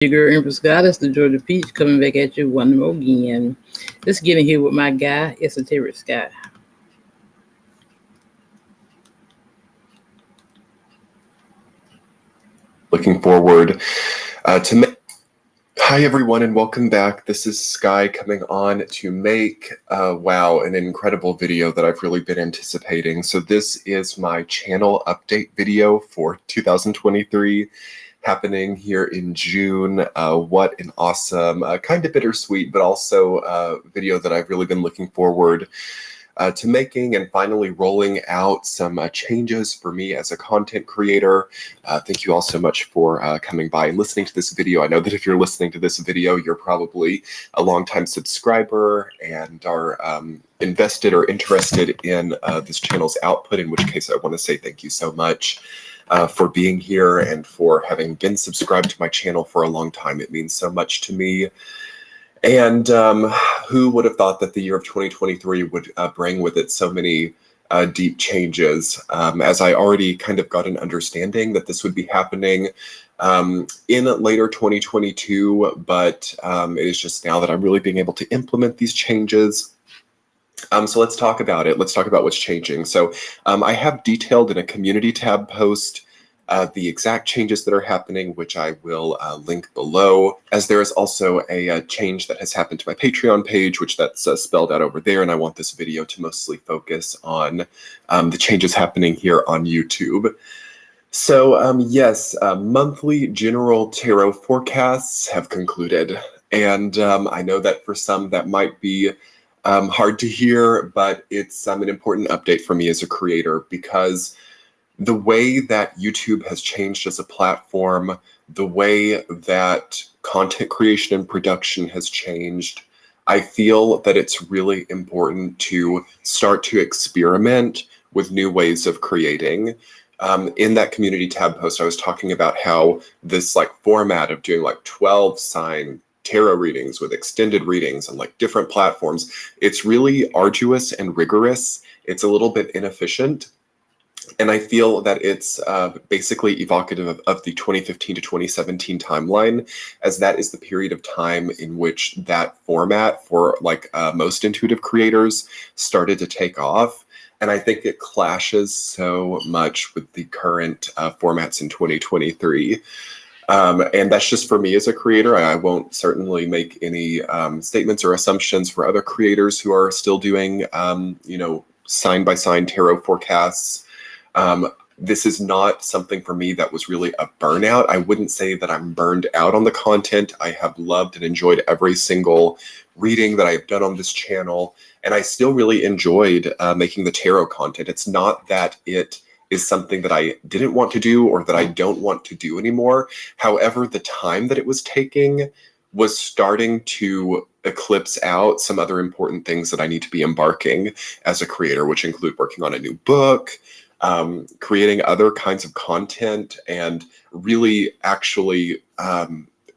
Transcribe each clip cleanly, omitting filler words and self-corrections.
Your girl Empress Goddess, the Georgia Peach, coming back at you one more again. Just getting here with my guy, Esoteric Sky. Looking forward to Hi everyone and welcome back. This is Sky coming on to make an incredible video that I've really been anticipating. So this is my channel update video for 2023 happening here in June. What an awesome, kind of bittersweet, but also video that I've really been looking forward to making and finally rolling out some changes for me as a content creator. Thank you all so much for coming by and listening to this video. I know that if you're listening to this video, you're probably a longtime subscriber and are invested or interested in this channel's output, in which case I want to say thank you so much for being here and for having been subscribed to my channel for a long time. It means so much to me. And who would have thought that the year of 2023 would bring with it so many deep changes, as I already kind of got an understanding that this would be happening in later 2022, but it is just now that I'm really being able to implement these changes. So let's talk about it. Let's talk about what's changing. So I have detailed in a community tab post the exact changes that are happening, which I will link below, as there is also a change that has happened to my Patreon page, which that's spelled out over there, and I want this video to mostly focus on the changes happening here on YouTube. So yes, monthly general tarot forecasts have concluded, and I know that for some that might be hard to hear, but it's an important update for me as a creator, because the way that YouTube has changed as a platform, the way that content creation and production has changed, I feel that it's really important to start to experiment with new ways of creating. In that community tab post, I was talking about how this format of doing 12 sign tarot readings with extended readings on different platforms, it's really arduous and rigorous. It's a little bit inefficient. And I feel that it's basically evocative of the 2015 to 2017 timeline, as that is the period of time in which that format for most intuitive creators started to take off. And I think it clashes so much with the current formats in 2023. And that's just for me as a creator. I won't certainly make any statements or assumptions for other creators who are still doing, sign by sign tarot forecasts. This is not something for me that was really a burnout. I wouldn't say that I'm burned out on the content. I have loved and enjoyed every single reading that I've done on this channel, and I still really enjoyed making the tarot content. It's not that it is something that I didn't want to do or that I don't want to do anymore. However, the time that it was taking was starting to eclipse out some other important things that I need to be embarking as a creator, which include working on a new book, creating other kinds of content, and really actually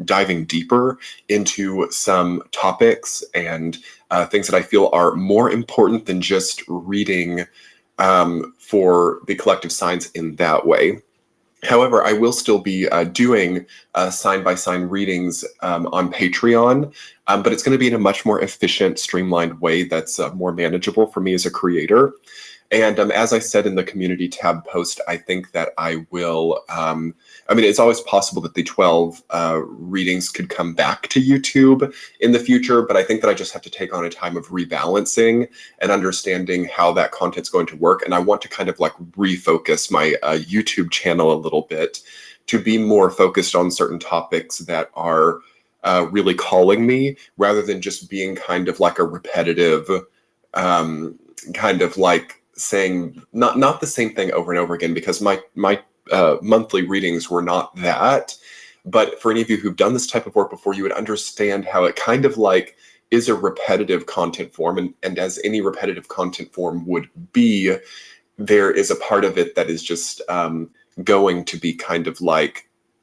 diving deeper into some topics and things that I feel are more important than just reading for the collective signs in that way. However, I will still be doing sign-by-sign readings on Patreon, but it's going to be in a much more efficient, streamlined way that's more manageable for me as a creator. And as I said in the community tab post, I think that I will, it's always possible that the 12 readings could come back to YouTube in the future, but I think that I just have to take on a time of rebalancing and understanding how that content's going to work. And I want to kind of refocus my YouTube channel a little bit to be more focused on certain topics that are really calling me, rather than just being kind of a repetitive, saying not the same thing over and over again, because my monthly readings were not that. But for any of you who've done this type of work before, you would understand how it kind of is a repetitive content form, and as any repetitive content form would be, there is a part of it that is just going to be kind of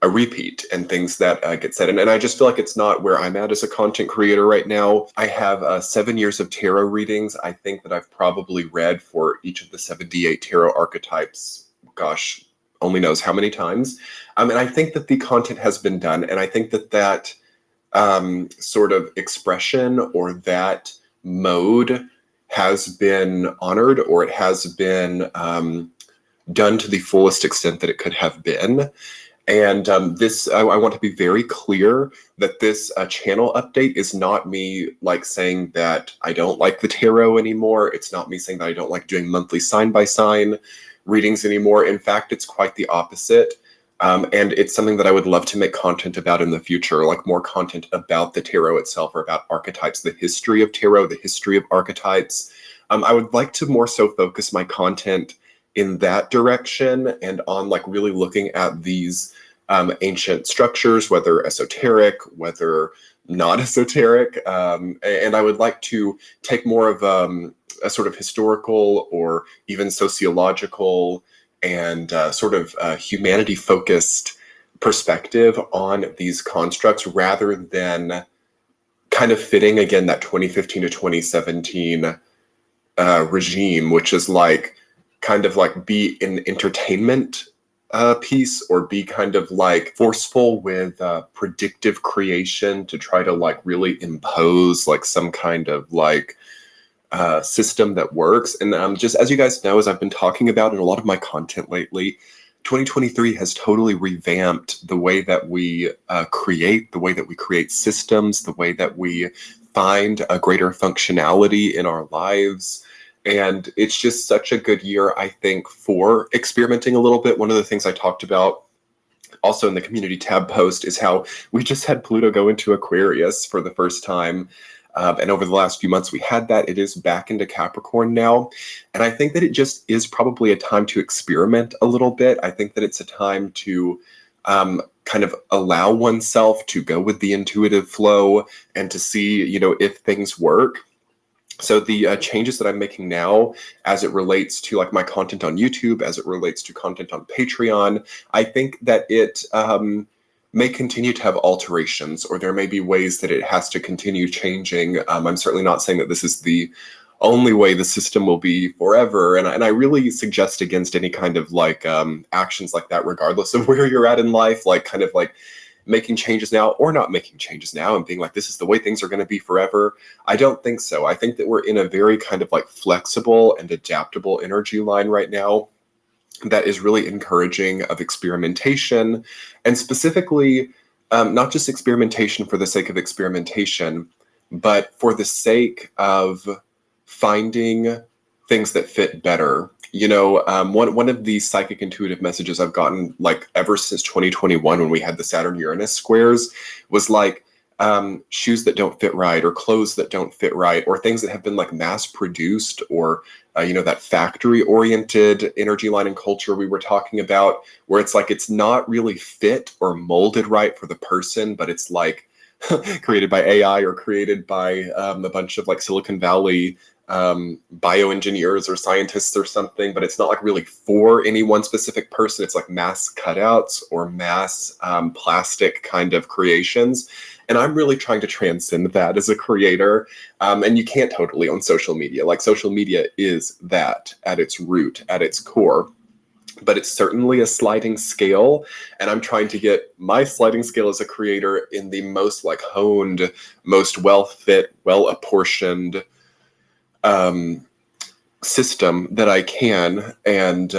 a repeat and things that get said. And I just feel like it's not where I'm at as a content creator right now. I have 7 years of tarot readings. I think that I've probably read for each of the 78 tarot archetypes, gosh, only knows how many times. And I think that the content has been done, and I think that that sort of expression or that mode has been honored, or it has been done to the fullest extent that it could have been. And I want to be very clear that this channel update is not me like saying that I don't like the tarot anymore. It's not me saying that I don't like doing monthly sign-by-sign readings anymore. In fact, it's quite the opposite. And it's something that I would love to make content about in the future, like more content about the tarot itself, or about archetypes, the history of tarot, the history of archetypes. I would like to more so focus my content in that direction, and on like really looking at these ancient structures, whether esoteric, whether not esoteric. And I would like to take more of a sort of historical or even sociological and sort of humanity-focused perspective on these constructs, rather than kind of fitting, again, that 2015 to 2017 regime, which is like kind of like be an entertainment piece, or be kind of like forceful with predictive creation to try to like really impose like some kind of like system that works. And just as you guys know, as I've been talking about in a lot of my content lately, 2023 has totally revamped the way that we create, the way that we create systems, the way that we find a greater functionality in our lives. And it's just such a good year, I think, for experimenting a little bit. One of the things I talked about also in the community tab post is how we just had Pluto go into Aquarius for the first time. And over the last few months, we had that. It is back into Capricorn now. And I think that it just is probably a time to experiment a little bit. I think that it's a time to kind of allow oneself to go with the intuitive flow and to see, you know, if things work. So the changes that I'm making now, as it relates to like my content on YouTube, as it relates to content on Patreon, I think that it may continue to have alterations, or there may be ways that it has to continue changing. I'm certainly not saying that this is the only way the system will be forever. And I really suggest against any kind of like actions like that, regardless of where you're at in life, like kind of like making changes now or not making changes now and being like, this is the way things are going to be forever. I don't think so. I think that we're in a very kind of like flexible and adaptable energy line right now that is really encouraging of experimentation, and specifically not just experimentation for the sake of experimentation, but for the sake of finding things that fit better. You know, one of the psychic intuitive messages I've gotten like ever since 2021, when we had the Saturn-Uranus squares, was like shoes that don't fit right, or clothes that don't fit right, or things that have been like mass produced, or you know, that factory oriented energy line and culture we were talking about, where it's like it's not really fit or molded right for the person, but it's like created by AI or created by a bunch of like Silicon Valley bioengineers or scientists or something, but it's not like really for any one specific person. It's like mass cutouts or mass plastic kind of creations. And I'm really trying to transcend that as a creator. And you can't totally on social media. Like social media is that at its root, at its core. But it's certainly a sliding scale, and I'm trying to get my sliding scale as a creator in the most like honed, most well-fit, well-apportioned system that I can, and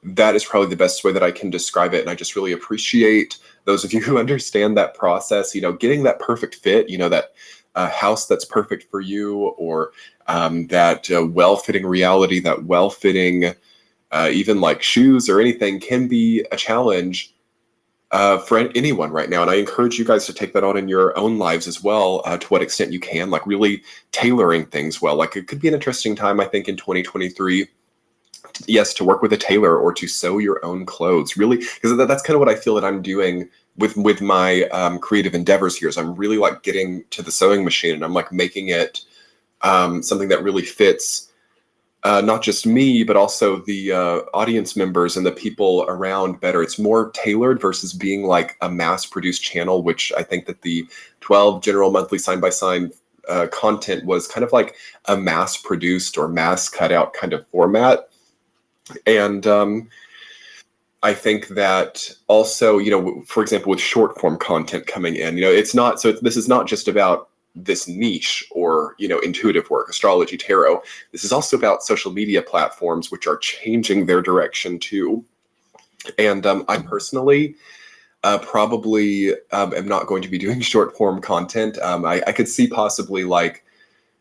that is probably the best way that I can describe it. And I just really appreciate those of you who understand that process, you know, getting that perfect fit, you know, that house that's perfect for you, or that well-fitting reality, that well-fitting even like shoes or anything can be a challenge for anyone right now. And I encourage you guys to take that on in your own lives as well, to what extent you can, like really tailoring things well. Like it could be an interesting time, I think, in 2023, yes, to work with a tailor or to sew your own clothes, really, because that's kind of what I feel that I'm doing with my creative endeavors here. Is I'm really like getting to the sewing machine, and I'm like making it something that really fits not just me, but also the audience members and the people around better. It's more tailored versus being like a mass-produced channel, which I think that the 12 general monthly sign-by-sign content was kind of like a mass-produced or mass-cut-out kind of format. And I think that also, for example, with short form content coming in, this is not just about this niche or, intuitive work, astrology, tarot. This is also about social media platforms, which are changing their direction too. And I personally probably am not going to be doing short form content. I could see possibly like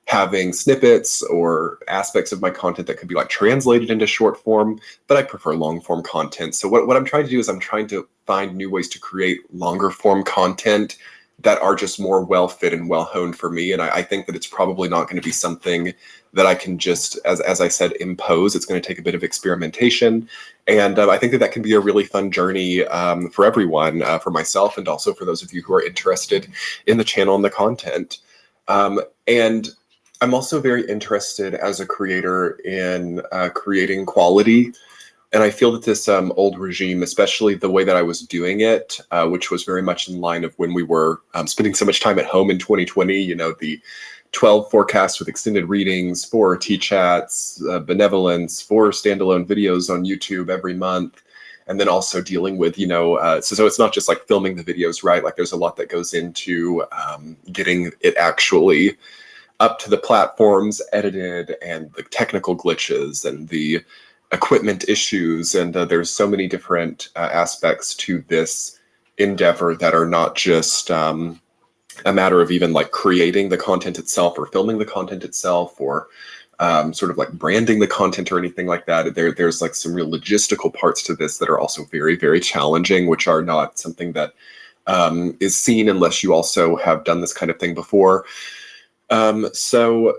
having snippets or aspects of my content that could be like translated into short form, but I prefer long form content. So what I'm trying to do is I'm trying to find new ways to create longer form content that are just more well fit and well honed for me. And I think that it's probably not going to be something that I can just, as I said, impose. It's going to take a bit of experimentation. And I think that can be a really fun journey for everyone, for myself, and also for those of you who are interested in the channel and the content. And I'm also very interested as a creator in creating quality. And I feel that this old regime, especially the way that I was doing it, which was very much in line of when we were spending so much time at home in 2020, the 12 forecasts with extended readings, 4 T-chats, benevolence, 4 standalone videos on YouTube every month. And then also dealing with, so it's not just like filming the videos, right? Like there's a lot that goes into getting it actually up to the platforms, edited, and the technical glitches and the equipment issues. And there's so many different aspects to this endeavor that are not just a matter of even like creating the content itself or filming the content itself or sort of like branding the content or anything like that. There's like some real logistical parts to this that are also very, very challenging, which are not something that is seen unless you also have done this kind of thing before. So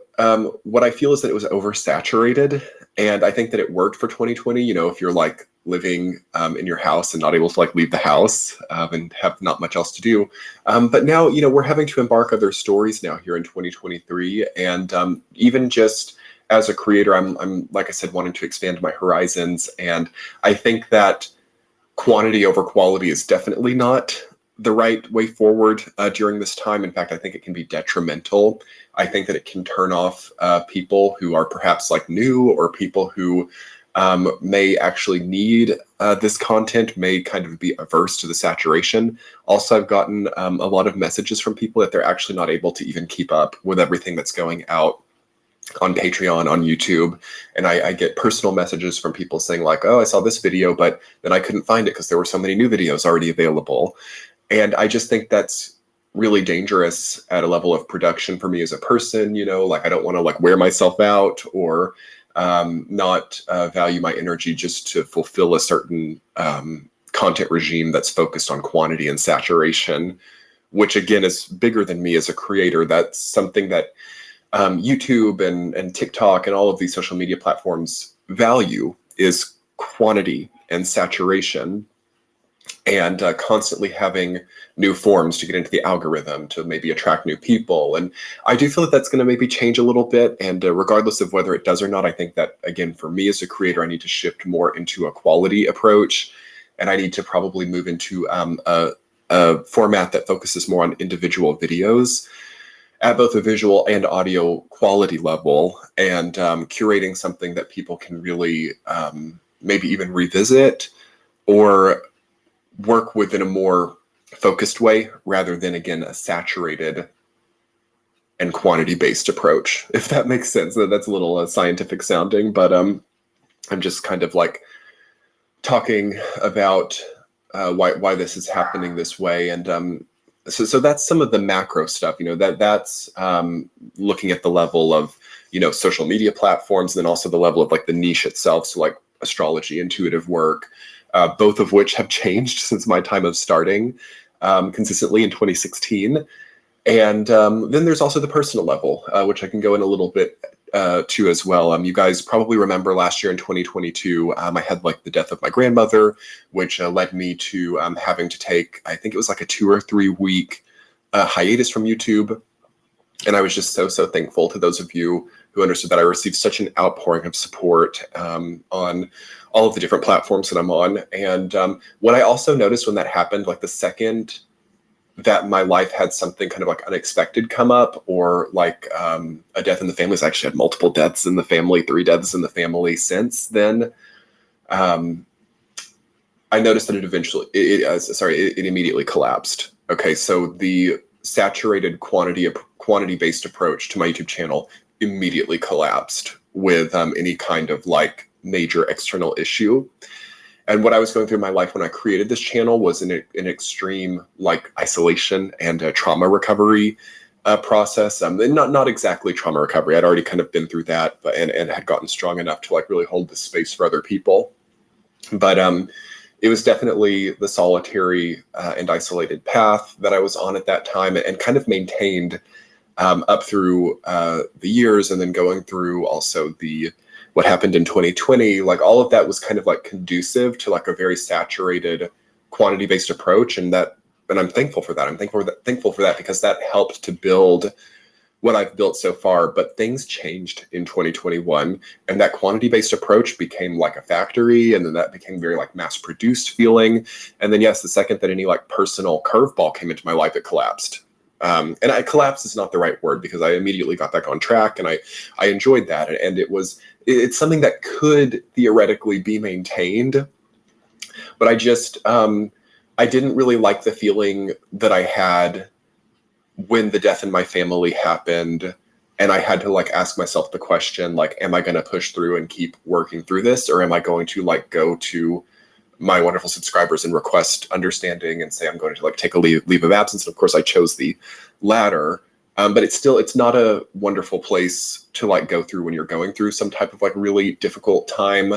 what I feel is that it was oversaturated, and I think that it worked for 2020. If you're like living in your house and not able to like leave the house and have not much else to do. But now, we're having to embark other stories now here in 2023. And even just as a creator, I'm, like I said, wanting to expand my horizons. And I think that quantity over quality is definitely not the right way forward during this time. In fact, I think it can be detrimental. I think that it can turn off people who are perhaps like new, or people who may actually need this content, may kind of be averse to the saturation. Also, I've gotten a lot of messages from people that they're actually not able to even keep up with everything that's going out on Patreon, on YouTube. And I get personal messages from people saying like, oh, I saw this video, but then I couldn't find it because there were so many new videos already available. And I just think that's really dangerous at a level of production for me as a person. Like I don't want to like wear myself out or not value my energy just to fulfill a certain content regime that's focused on quantity and saturation, which again is bigger than me as a creator. That's something that YouTube and TikTok and all of these social media platforms value, is quantity and saturation, and constantly having new forms to get into the algorithm to maybe attract new people. And I do feel that that's going to maybe change a little bit. And regardless of whether it does or not, I think that, again, for me as a creator, I need to shift more into a quality approach. And I need to probably move into a format that focuses more on individual videos at both a visual and audio quality level, and curating something that people can really maybe even revisit or work with in a more focused way, rather than, again, a saturated and quantity-based approach, if that makes sense. That's a little scientific sounding, but I'm just kind of like talking about why this is happening this way. And so that's some of the macro stuff, that's looking at the level of, social media platforms, and then also the level of like the niche itself. So like astrology, intuitive work, both of which have changed since my time of starting consistently in 2016. And then there's also the personal level, which I can go in a little bit to as well. You guys probably remember last year in 2022, I had like the death of my grandmother, which led me to having to take, I think it was like a 2 or 3 week hiatus from YouTube. And I was just so thankful to those of you who understood that. I received such an outpouring of support on all of the different platforms that I'm on. And what I also noticed when that happened, like the second that my life had something kind of like unexpected come up, or like a death in the family. I actually had multiple deaths in the family, 3 deaths in the family since then. I I noticed that it immediately collapsed. Okay, so the saturated quantity-based approach to my YouTube channel immediately collapsed with any kind of like major external issue. And what I was going through in my life when I created this channel was an extreme like isolation and trauma recovery process. And not exactly trauma recovery. I'd already kind of been through that, but and had gotten strong enough to like really hold the space for other people. But it was definitely the solitary and isolated path that I was on at that time, and kind of maintained up through the years, and then going through also what happened in 2020. Like all of that was kind of like conducive to like a very saturated quantity-based approach, and I'm thankful for that. I'm thankful for that because that helped to build what I've built so far. But things changed in 2021, and that quantity-based approach became like a factory, and then that became very like mass-produced feeling. And then yes, the second that any like personal curveball came into my life, it collapsed. And collapse is not the right word, because I immediately got back on track, and I enjoyed that. And it's something that could theoretically be maintained, but I just, I didn't really like the feeling that I had when the death in my family happened, and I had to like ask myself the question, like, am I going to push through and keep working through this, or am I going to like go to my wonderful subscribers and request understanding and say I'm going to like take a leave of absence? And of course I chose the latter, but it's not a wonderful place to like go through when you're going through some type of like really difficult time,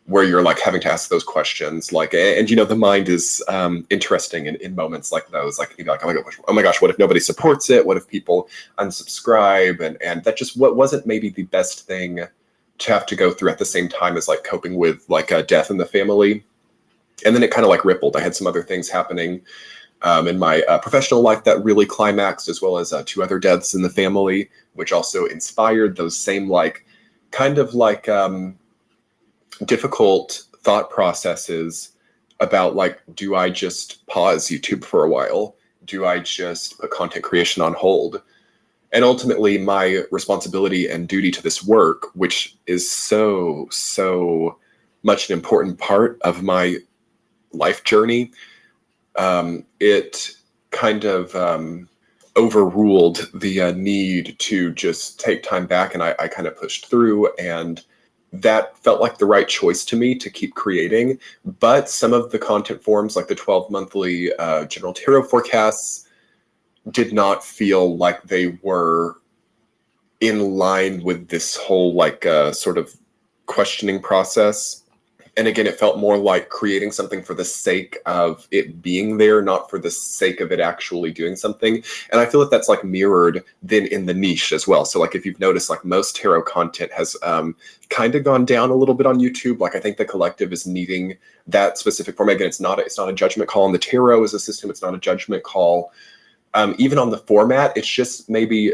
where you're like having to ask those questions, like, and you know, the mind is interesting in moments like those. Like you'd be like, oh my gosh, what if nobody supports it? What if people unsubscribe? And that just wasn't maybe the best thing to have to go through at the same time as like coping with like a death in the family. And then it kind of like rippled. I had some other things happening in my professional life that really climaxed, as well as 2 other deaths in the family, which also inspired those same like kind of like difficult thought processes about like, do I just pause YouTube for a while? Do I just put content creation on hold? And ultimately my responsibility and duty to this work, which is so much an important part of my life journey, it kind of overruled the need to just take time back, and I kind of pushed through, and that felt like the right choice to me to keep creating. But some of the content forms, like the 12 monthly general tarot forecasts, did not feel like they were in line with this whole like sort of questioning process. And again, it felt more like creating something for the sake of it being there, not for the sake of it actually doing something. And I feel that that's like mirrored then in the niche as well. So like if you've noticed, like most tarot content has kind of gone down a little bit on YouTube. Like I think the collective is needing that specific format. Again, it's not a judgment call on the tarot as a system. It's not a judgment call. Even on the format, it's just maybe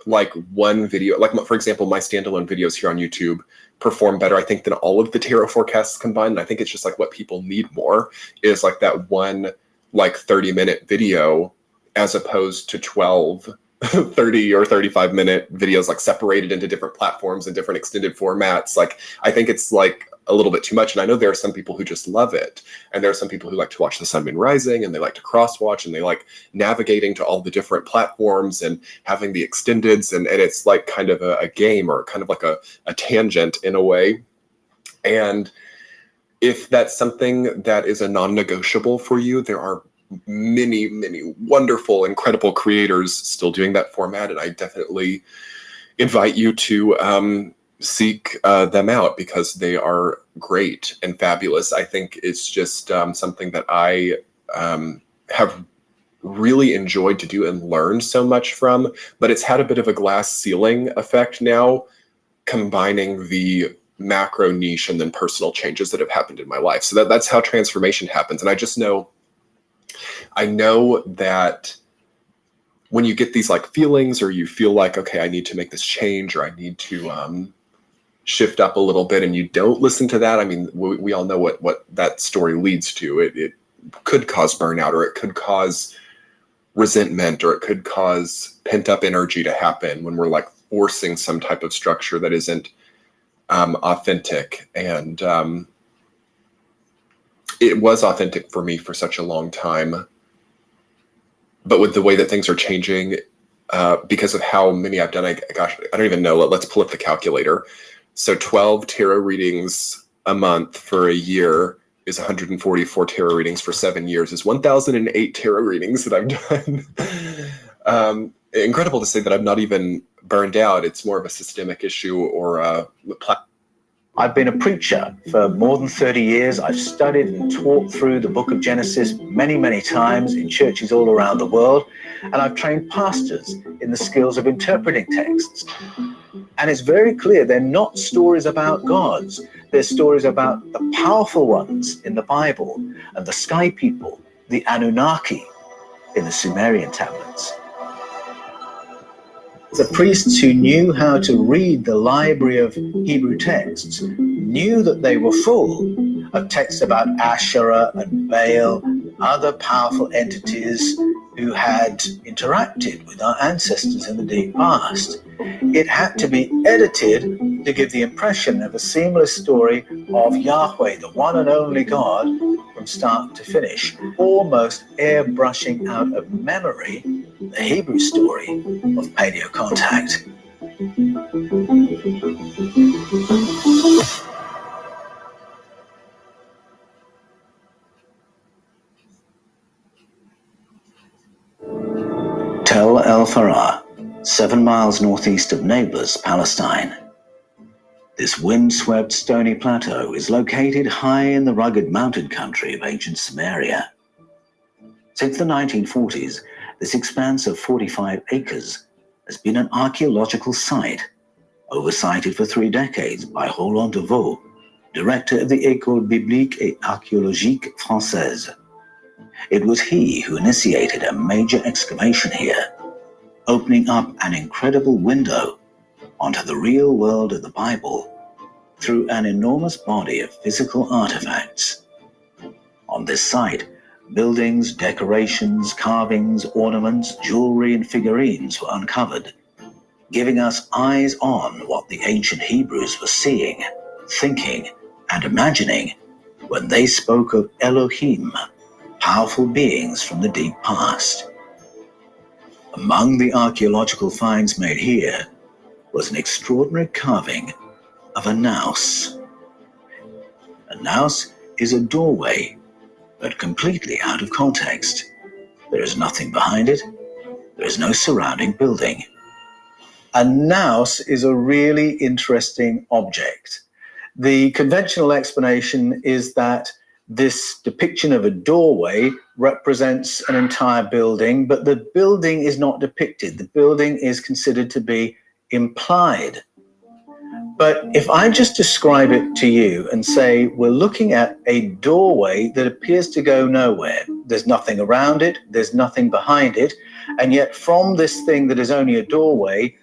like one video, like for example, my standalone videos here on YouTube perform better, I think, than all of the tarot forecasts combined. And I think it's just like what people need more is like that one like 30-minute video, as opposed to 12 30 or 35-minute videos like separated into different platforms and different extended formats. Like I think it's like a little bit too much. And I know there are some people who just love it, and there are some people who like to watch the sun, moon, rising, and they like to cross watch, and they like navigating to all the different platforms and having the extendeds, and it's like kind of a game, or kind of like a tangent in a way. And if that's something that is a non-negotiable for you, there are many wonderful, incredible creators still doing that format, and I definitely invite you to seek them out, because they are great and fabulous. I think it's just something that I have really enjoyed to do and learned so much from, but it's had a bit of a glass ceiling effect now, combining the macro niche and then personal changes that have happened in my life. So that's how transformation happens. And I know that when you get these like feelings, or you feel like, okay, I need to make this change, or I need to shift up a little bit, and you don't listen to that, I mean, we all know what that story leads to. It could cause burnout, or it could cause resentment, or it could cause pent up energy to happen when we're like forcing some type of structure that isn't authentic. And it was authentic for me for such a long time. But with the way that things are changing, because of how many I've done, I don't even know. Let's pull up the calculator. So 12 tarot readings a month for a year is 144 tarot readings for 7 years is 1,008 tarot readings that I've done. Incredible to say that I'm not even burned out. It's more of a systemic issue or I've been a preacher for more than 30 years. I've studied and taught through the book of Genesis many, many times in churches all around the world. And I've trained pastors in the skills of interpreting texts. And it's very clear they're not stories about gods. They're stories about the powerful ones in the Bible and the sky people, the Anunnaki in the Sumerian tablets. The priests who knew how to read the library of Hebrew texts knew that they were full of texts about Asherah and Baal, other powerful entities who had interacted with our ancestors in the deep past. It had to be edited to give the impression of a seamless story of Yahweh, the one and only God, from start to finish, almost airbrushing out of memory the Hebrew story of paleo contact. Tel El Farah, 7 miles northeast of Nablus, Palestine. This wind-swept stony plateau is located high in the rugged mountain country of ancient Samaria. Since the 1940s, this expanse of 45 acres has been an archaeological site, oversighted for 3 decades by Roland Deveau, director of the École biblique et archéologique française. It was he who initiated a major excavation here, opening up an incredible window onto the real world of the Bible through an enormous body of physical artifacts. On this site, buildings, decorations, carvings, ornaments, jewelry, and figurines were uncovered, giving us eyes on what the ancient Hebrews were seeing, thinking, and imagining when they spoke of Elohim, powerful beings from the deep past. Among the archaeological finds made here was an extraordinary carving of a naus. A naus is a doorway, but completely out of context. There is nothing behind it. There is no surrounding building. A naus is a really interesting object. The conventional explanation is that this depiction of a doorway represents an entire building, but the building is not depicted. The building is considered to be implied. But if I just describe it to you and say we're looking at a doorway that appears to go nowhere, there's nothing around it, there's nothing behind it, and yet from this thing that is only a doorway,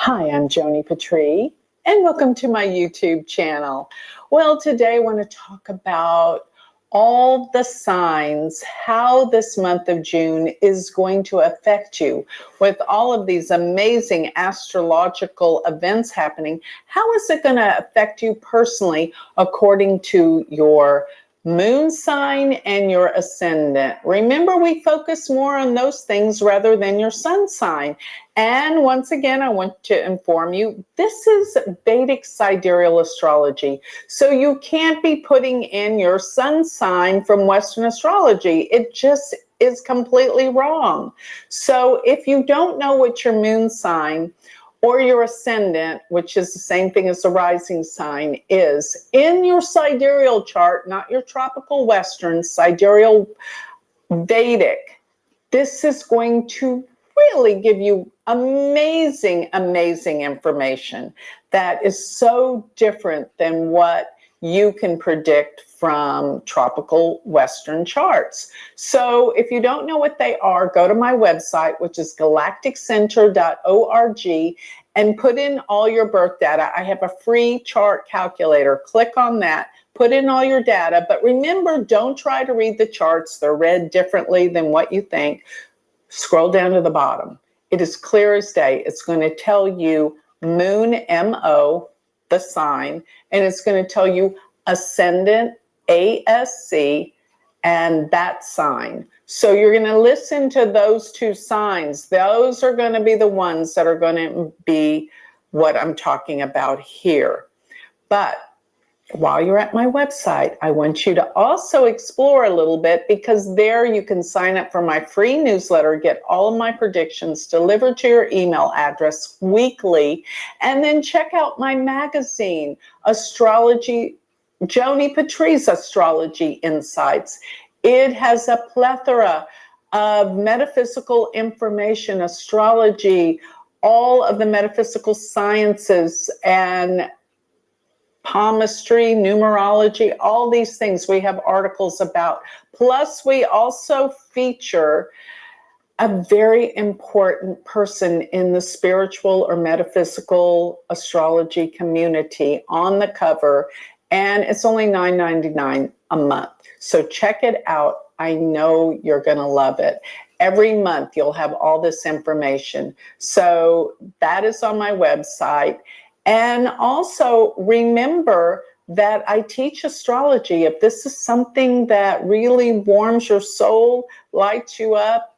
Hi, I'm Joni Patrie, and welcome to my YouTube channel. Well, today I want to talk about all the signs, how this month of June is going to affect you with all of these amazing astrological events happening. How is it going to affect you personally according to your moon sign and your ascendant? Remember, we focus more on those things rather than your sun sign. And once again, I want to inform you, this is Vedic sidereal astrology. So you can't be putting in your sun sign from Western astrology. It just is completely wrong. So if you don't know what your moon sign or your ascendant, which is the same thing as the rising sign, is in your sidereal chart, not your tropical Western, sidereal Vedic This is going to really give you amazing, amazing information that is so different than what you can predict from tropical Western charts. So if you don't know what they are, go to my website, which is galacticcenter.org, and put in all your birth data. I have a free chart calculator. Click on that, put in all your data. But remember, don't try to read the charts. They're read differently than what you think. Scroll down to the bottom. It is clear as day. It's going to tell you moon, M-O, the sign, and it's going to tell you ascendant, ASC, and that sign. So you're going to listen to those two signs. Those are going to be the ones that are going to be what I'm talking about here. But while you're at my website, I want you to also explore a little bit, because there you can sign up for my free newsletter, get all of my predictions delivered to your email address weekly, and then check out my magazine, Astrology, Joni Patrice Astrology Insights. It has a plethora of metaphysical information, astrology, all of the metaphysical sciences, and palmistry, numerology, all these things we have articles about. Plus, we also feature a very important person in the spiritual or metaphysical astrology community on the cover, and it's only $9.99 a month. So check it out. I know you're going to love it. Every month you'll have all this information. So that is on my website. And also remember that I teach astrology. If this is something that really warms your soul, lights you up,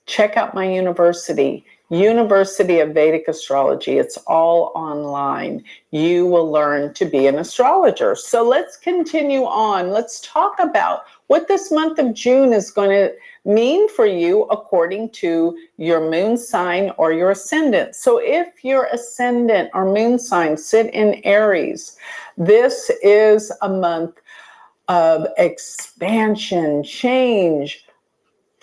check out my university, University of Vedic Astrology. It's all online. You will learn to be an astrologer. So let's continue on. Let's talk about what this month of June is going to mean for you according to your moon sign or your ascendant. So if your ascendant or moon sign sit in Aries, this is a month of expansion, change,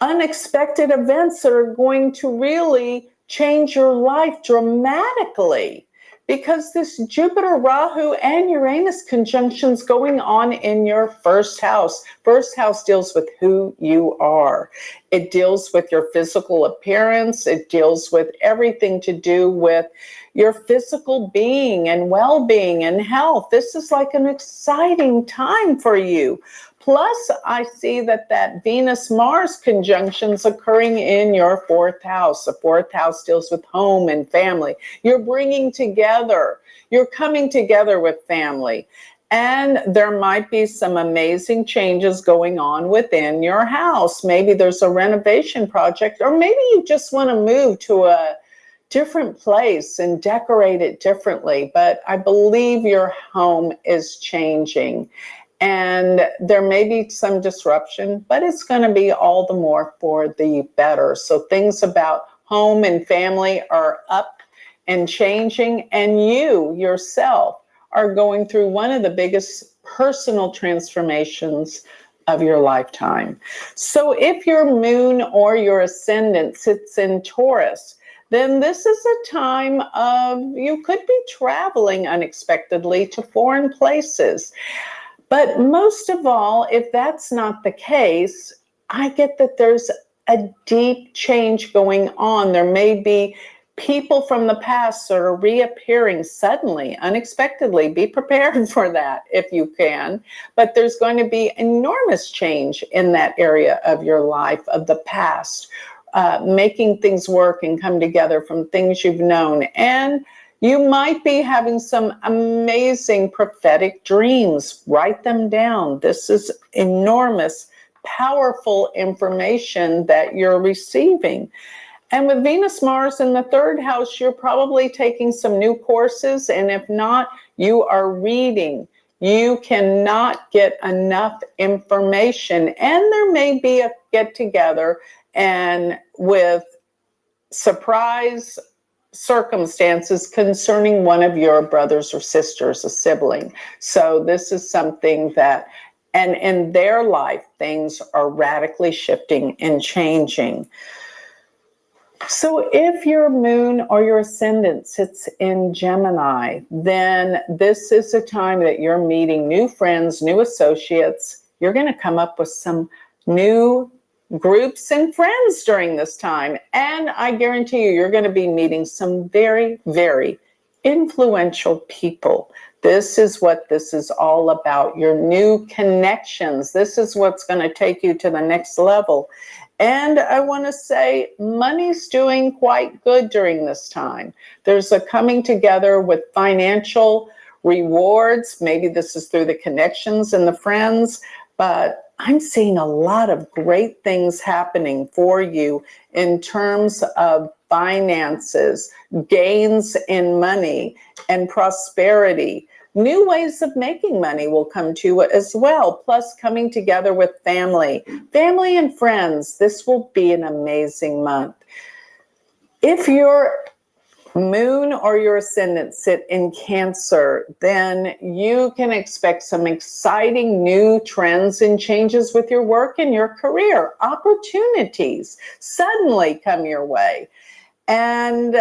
unexpected events that are going to really change your life dramatically, because this Jupiter, Rahu, and Uranus conjunction's going on in your first house. First house deals with who you are. It deals with your physical appearance. It deals with everything to do with your physical being and well-being and health. This is like an exciting time for you. Plus, I see that Venus-Mars conjunction is occurring in your fourth house. The fourth house deals with home and family. You're bringing together, you're coming together with family. And there might be some amazing changes going on within your house. Maybe there's a renovation project, or maybe you just want to move to a different place and decorate it differently. But I believe your home is changing. And there may be some disruption, but it's going to be all the more for the better. So things about home and family are up and changing, and you yourself are going through one of the biggest personal transformations of your lifetime. So if your moon or your ascendant sits in Taurus, then this is a time of, you could be traveling unexpectedly to foreign places. But most of all, if that's not the case, I get that there's a deep change going on. There may be people from the past that are reappearing suddenly, unexpectedly. Be prepared for that if you can. But there's going to be enormous change in that area of your life, of the past, making things work and come together from things you've known. And you might be having some amazing prophetic dreams. Write them down. This is enormous, powerful information that you're receiving. And with Venus, Mars in the third house, you're probably taking some new courses. And if not, you are reading. You cannot get enough information. And there may be a get together and with surprise circumstances concerning one of your brothers or sisters, a sibling. So this is something that And in their life, things are radically shifting and changing. So if your moon or your ascendant sits in Gemini, then this is a time that you're meeting new friends, new associates. You're going to come up with some new groups and friends during this time. And I guarantee you're going to be meeting some very, very influential people. This is what this is all about, your new connections. This is what's going to take you to the next level. And I want to say money's doing quite good during this time. There's a coming together with financial rewards. Maybe this is through the connections and the friends, but I'm seeing a lot of great things happening for you in terms of finances, gains in money, and prosperity. New ways of making money will come to you as well, plus coming together with family and friends. This will be an amazing month. If your moon or your ascendant sit in Cancer, then you can expect some exciting new trends and changes with your work and your career. Opportunities suddenly come your way. And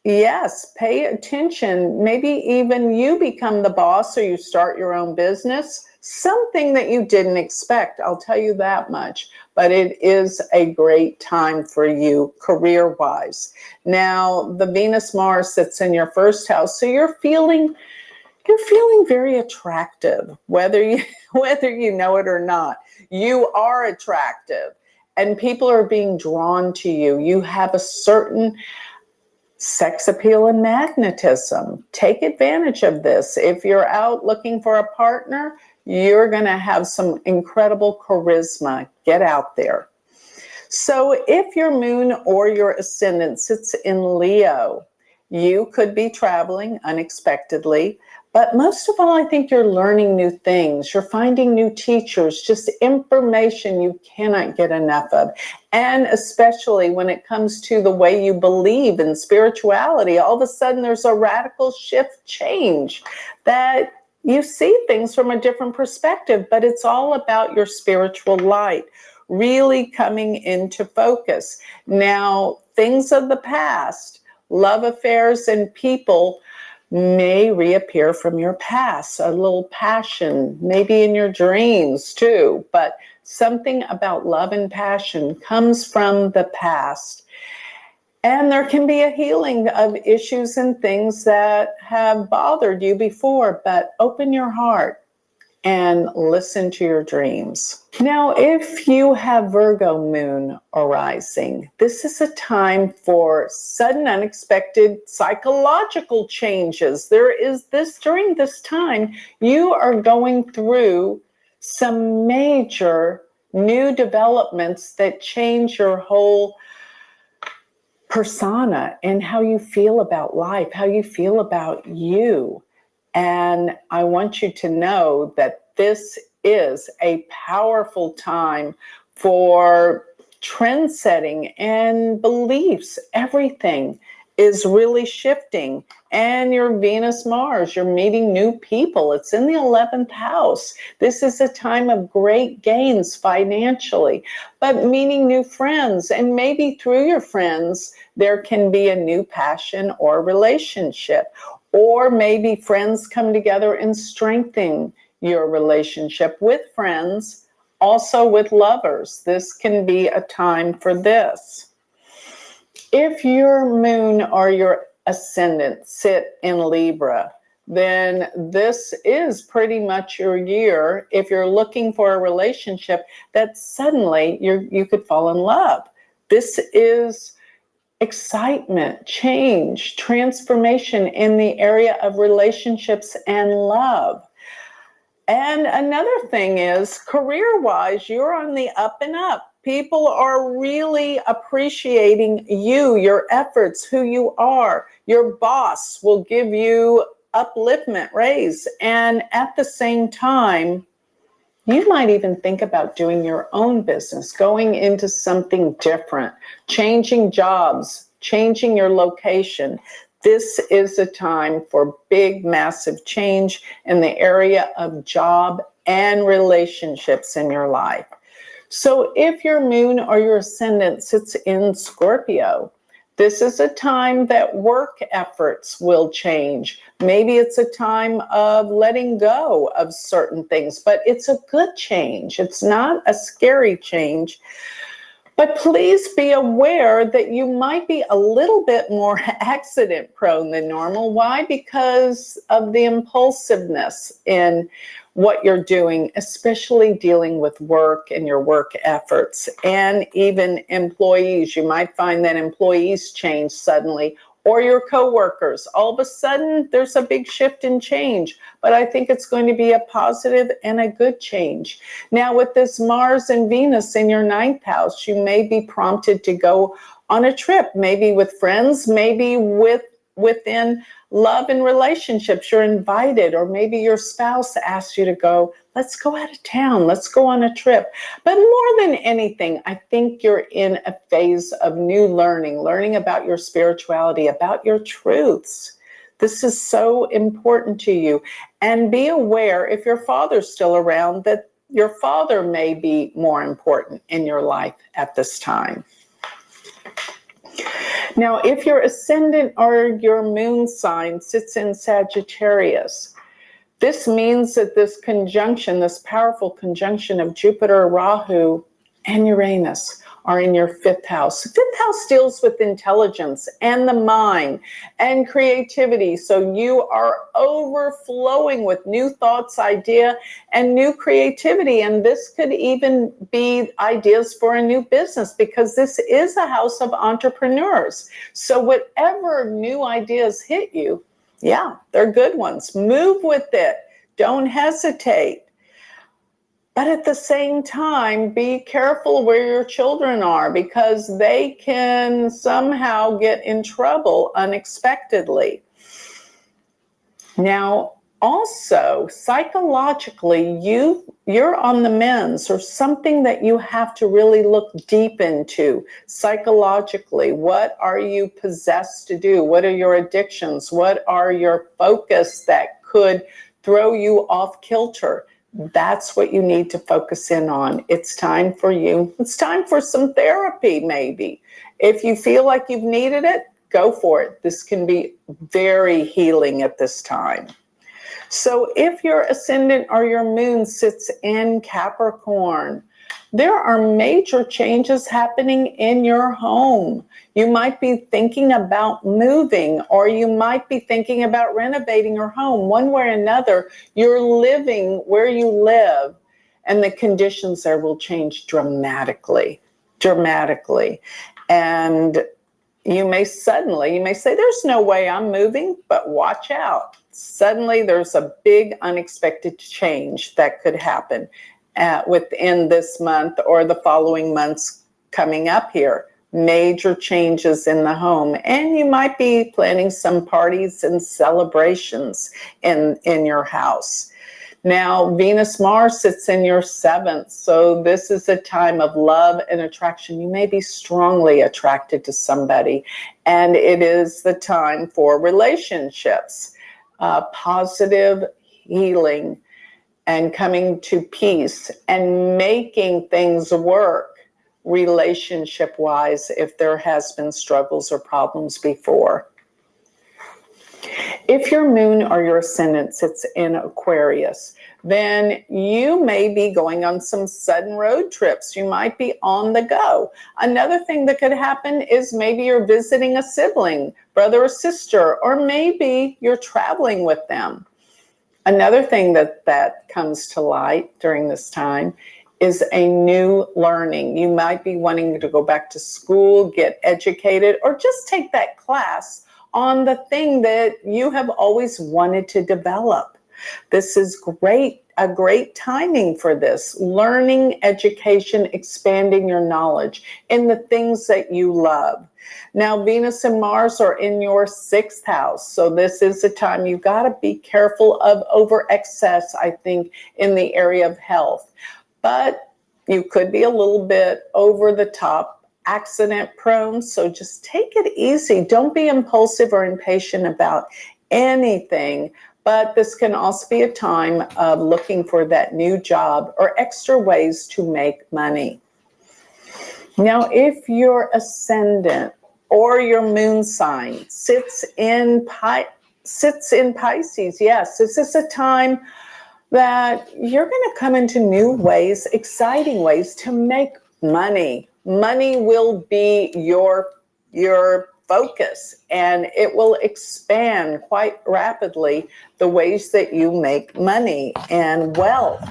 yes, pay attention. Maybe even you become the boss or you start your own business. Something that you didn't expect, I'll tell you that much. But it is a great time for you career-wise. Now, the Venus-Mars sits in your first house, so you're feeling very attractive, whether you know it or not. You are attractive, and people are being drawn to you. You have a certain sex appeal and magnetism. Take advantage of this. If you're out looking for a partner, you're going to have some incredible charisma. Get out there. So if your moon or your ascendant sits in Leo, you could be traveling unexpectedly. But most of all, I think you're learning new things. You're finding new teachers, just information you cannot get enough of. And especially when it comes to the way you believe in spirituality, all of a sudden there's a radical shift change that you see things from a different perspective, but it's all about your spiritual light really coming into focus. Now, things of the past, love affairs and people may reappear from your past, a little passion, maybe in your dreams too, but something about love and passion comes from the past. And there can be a healing of issues and things that have bothered you before, but open your heart and listen to your dreams. Now, if you have Virgo moon arising, this is a time for sudden, unexpected psychological changes. During this time, you are going through some major new developments that change your whole persona and how you feel about life, how you feel about you. And I want you to know that this is a powerful time for trend setting and beliefs. Everything is really shifting. And your Venus-Mars, you're meeting new people. It's in the 11th house. This is a time of great gains financially, but meeting new friends. And maybe through your friends, there can be a new passion or relationship. Or maybe friends come together and strengthen your relationship with friends, also with lovers. This can be a time for this. If your moon or your ascendant sit in Libra, then this is pretty much your year. If you're looking for a relationship, that suddenly you could fall in love. This is excitement, change, transformation in the area of relationships and love. And another thing is, career-wise, you're on the up and up. People are really appreciating you, your efforts, who you are. Your boss will give you upliftment, raise. And at the same time, you might even think about doing your own business, going into something different, changing jobs, changing your location. This is a time for big, massive change in the area of job and relationships in your life. So if your moon or your ascendant sits in Scorpio, this is a time that work efforts will change. Maybe it's a time of letting go of certain things, but it's a good change. It's not a scary change. But please be aware that you might be a little bit more accident prone than normal. Why? Because of the impulsiveness in what you're doing, especially dealing with work and your work efforts, and even employees. You might find that employees change suddenly, or your coworkers. All of a sudden, there's a big shift in change, but I think it's going to be a positive and a good change. Now, with this Mars and Venus in your 9th house, you may be prompted to go on a trip, maybe with friends, maybe within love and relationships. You're invited, or maybe your spouse asks you to go, let's go out of town, let's go on a trip. But more than anything, I think you're in a phase of new learning about your spirituality, about your truths. This is so important to you. And be aware, if your father's still around, that your father may be more important in your life at this time. Now, if your ascendant or your moon sign sits in Sagittarius, this means that this conjunction, this powerful conjunction of Jupiter, Rahu, and Uranus are in your 5th house. The 5th house deals with intelligence and the mind and creativity. So you are overflowing with new thoughts, idea, and new creativity. And this could even be ideas for a new business, because this is a house of entrepreneurs. So whatever new ideas hit you, yeah, they're good ones. Move with it. Don't hesitate. But at the same time, be careful where your children are, because they can somehow get in trouble unexpectedly. Now, also, psychologically, you're on the mends, or something that you have to really look deep into psychologically. What are you possessed to do? What are your addictions? What are your focus that could throw you off kilter? That's what you need to focus in on. It's time for you. It's time for some therapy, maybe. If you feel like you've needed it, go for it. This can be very healing at this time. So if your ascendant or your moon sits in Capricorn, there are major changes happening in your home. You might be thinking about moving, or you might be thinking about renovating your home. One way or another, you're living where you live, and the conditions there will change dramatically. And you may say, there's no way I'm moving, but watch out. Suddenly there's a big unexpected change that could happen within this month or the following months coming up here. Major changes in the home, and you might be planning some parties and celebrations in your house. Now, Venus-Mars sits in your 7th, so this is a time of love and attraction. You may be strongly attracted to somebody, and it is the time for relationships, positive healing, and coming to peace and making things work relationship-wise if there has been struggles or problems before. If your moon or your ascendant sits in Aquarius, then you may be going on some sudden road trips. You might be on the go. Another thing that could happen is maybe you're visiting a sibling, brother or sister, or maybe you're traveling with them. Another thing that comes to light during this time is a new learning. You might be wanting to go back to school, get educated, or just take that class on the thing that you have always wanted to develop. This is a great timing for this. Learning, education, expanding your knowledge in the things that you love. Now, Venus and Mars are in your 6th house. So this is a time you've got to be careful of over excess, I think, in the area of health. But you could be a little bit over the top, accident prone. So just take it easy. Don't be impulsive or impatient about anything, But this can also be a time of looking for that new job or extra ways to make money. Now, if your ascendant or your moon sign sits in Pisces, yes, this is a time that you're going to come into new ways, exciting ways to make money. Money will be your focus, and it will expand quite rapidly the ways that you make money and wealth.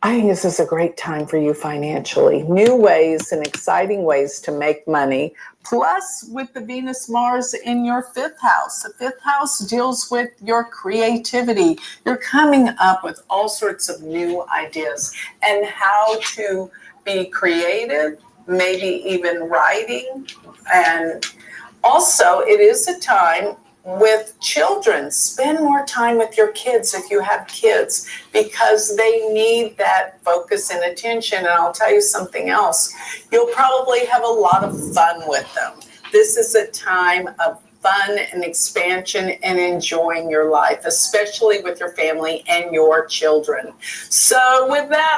I think this is a great time for you financially. New ways and exciting ways to make money. Plus, with the Venus-Mars in your 5th house. The 5th house deals with your creativity. You're coming up with all sorts of new ideas and how to be creative, maybe even writing. And also, it is a time with children. Spend more time with your kids if you have kids, because they need that focus and attention. And I'll tell you something else. You'll probably have a lot of fun with them. This is a time of fun and expansion and enjoying your life, especially with your family and your children. So with that,